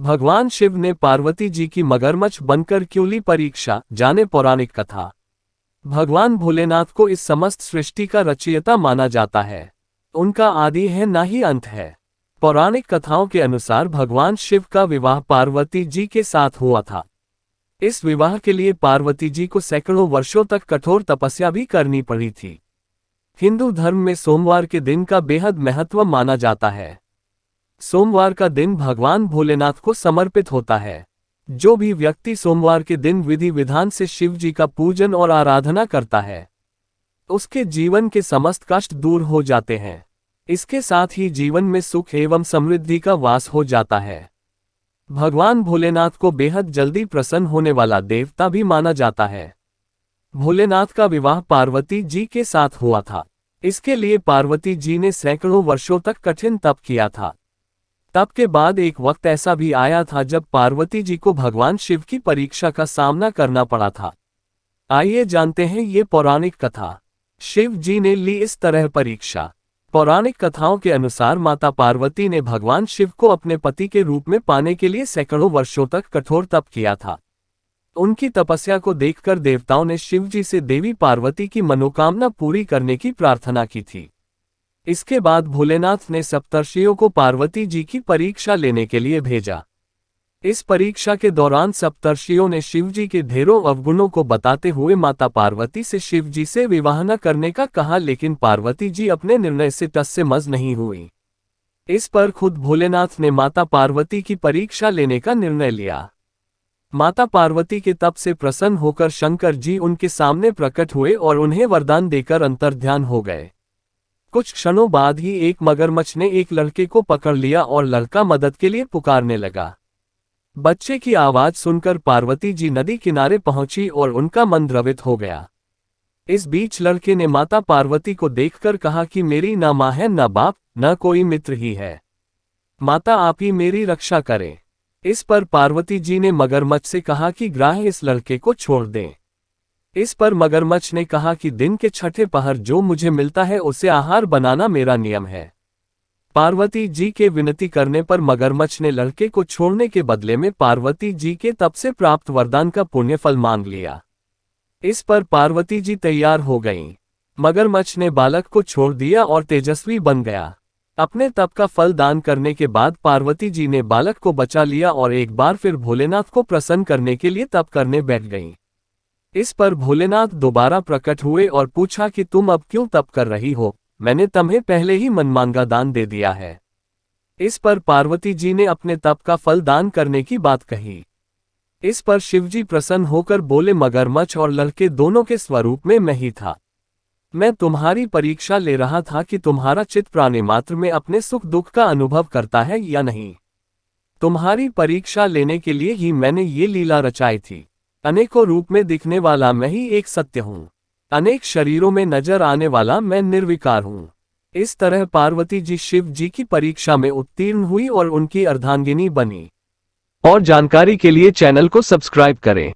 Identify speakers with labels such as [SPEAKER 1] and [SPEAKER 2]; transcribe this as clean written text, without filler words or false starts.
[SPEAKER 1] भगवान शिव ने पार्वती जी की मगरमच्छ बनकर क्यों ली परीक्षा, जाने पौराणिक कथा। भगवान भोलेनाथ को इस समस्त सृष्टि का रचयिता माना जाता है। उनका आदि है ना ही अंत है। पौराणिक कथाओं के अनुसार भगवान शिव का विवाह पार्वती जी के साथ हुआ था। इस विवाह के लिए पार्वती जी को सैकड़ों वर्षों तक कठोर तपस्या भी करनी पड़ी थी। हिंदू धर्म में सोमवार के दिन का बेहद महत्व माना जाता है। सोमवार का दिन भगवान भोलेनाथ को समर्पित होता है। जो भी व्यक्ति सोमवार के दिन विधि विधान से शिव जी का पूजन और आराधना करता है, उसके जीवन के समस्त कष्ट दूर हो जाते हैं। इसके साथ ही जीवन में सुख एवं समृद्धि का वास हो जाता है। भगवान भोलेनाथ को बेहद जल्दी प्रसन्न होने वाला देवता भी माना जाता है। भोलेनाथ का विवाह पार्वती जी के साथ हुआ था। इसके लिए पार्वती जी ने सैकड़ों वर्षों तक कठिन तप किया था। तप के बाद एक वक्त ऐसा भी आया था जब पार्वती जी को भगवान शिव की परीक्षा का सामना करना पड़ा था। आइए जानते हैं ये पौराणिक कथा। शिव जी ने ली इस तरह परीक्षा। पौराणिक कथाओं के अनुसार माता पार्वती ने भगवान शिव को अपने पति के रूप में पाने के लिए सैकड़ों वर्षों तक कठोर तप किया था। उनकी तपस्या को देखकर देवताओं ने शिव जी से देवी पार्वती की मनोकामना पूरी करने की प्रार्थना की थी। इसके बाद भोलेनाथ ने सप्तर्षियों को पार्वती जी की परीक्षा लेने के लिए भेजा। इस परीक्षा के दौरान सप्तर्षियों ने शिव जी के ढेरों अवगुणों को बताते हुए माता पार्वती से शिव जी से विवाह न करने का कहा, लेकिन पार्वती जी अपने निर्णय से टस से मस नहीं हुई। इस पर खुद भोलेनाथ ने माता पार्वती की परीक्षा लेने का निर्णय लिया। माता पार्वती के तप से प्रसन्न होकर शंकर जी उनके सामने प्रकट हुए और उन्हें वरदान देकर अंतर्ध्यान हो गए। कुछ क्षणों बाद ही एक मगरमच्छ ने एक लड़के को पकड़ लिया और लड़का मदद के लिए पुकारने लगा। बच्चे की आवाज सुनकर पार्वती जी नदी किनारे पहुंची और उनका मन द्रवित हो गया। इस बीच लड़के ने माता पार्वती को देखकर कहा कि मेरी न मां है, न बाप, न कोई मित्र ही है। माता आप ही मेरी रक्षा करें। इस पर पार्वती जी ने मगरमच्छ से कहा कि ग्राह्य इस लड़के को छोड़ दें। इस पर मगरमच्छ ने कहा कि दिन के छठे पहर जो मुझे मिलता है उसे आहार बनाना मेरा नियम है। पार्वती जी के विनती करने पर मगरमच्छ ने लड़के को छोड़ने के बदले में पार्वती जी के तप से प्राप्त वरदान का पुण्यफल मांग लिया। इस पर पार्वती जी तैयार हो गईं। मगरमच्छ ने बालक को छोड़ दिया और तेजस्वी बन गया। अपने तप का फल दान करने के बाद पार्वती जी ने बालक को बचा लिया और एक बार फिर भोलेनाथ को प्रसन्न करने के लिए तप करने बैठ गईं। इस पर भोलेनाथ दोबारा प्रकट हुए और पूछा कि तुम अब क्यों तप कर रही हो, मैंने तुम्हें पहले ही मनमांगा दान दे दिया है। इस पर पार्वती जी ने अपने तप का फल दान करने की बात कही। इस पर शिवजी प्रसन्न होकर बोले, मगरमच्छ और लड़के दोनों के स्वरूप में मैं ही था। मैं तुम्हारी परीक्षा ले रहा था कि तुम्हारा चित्त प्राणी मात्र में अपने सुख दुख का अनुभव करता है या नहीं। तुम्हारी परीक्षा लेने के लिए ही मैंने ये लीला रचाई थी। अनेकों रूप में दिखने वाला मैं ही एक सत्य हूँ। अनेक शरीरों में नजर आने वाला मैं निर्विकार हूँ। इस तरह पार्वती जी शिव जी की परीक्षा में उत्तीर्ण हुई और उनकी अर्धांगिनी बनी। और जानकारी के लिए चैनल को सब्सक्राइब करें।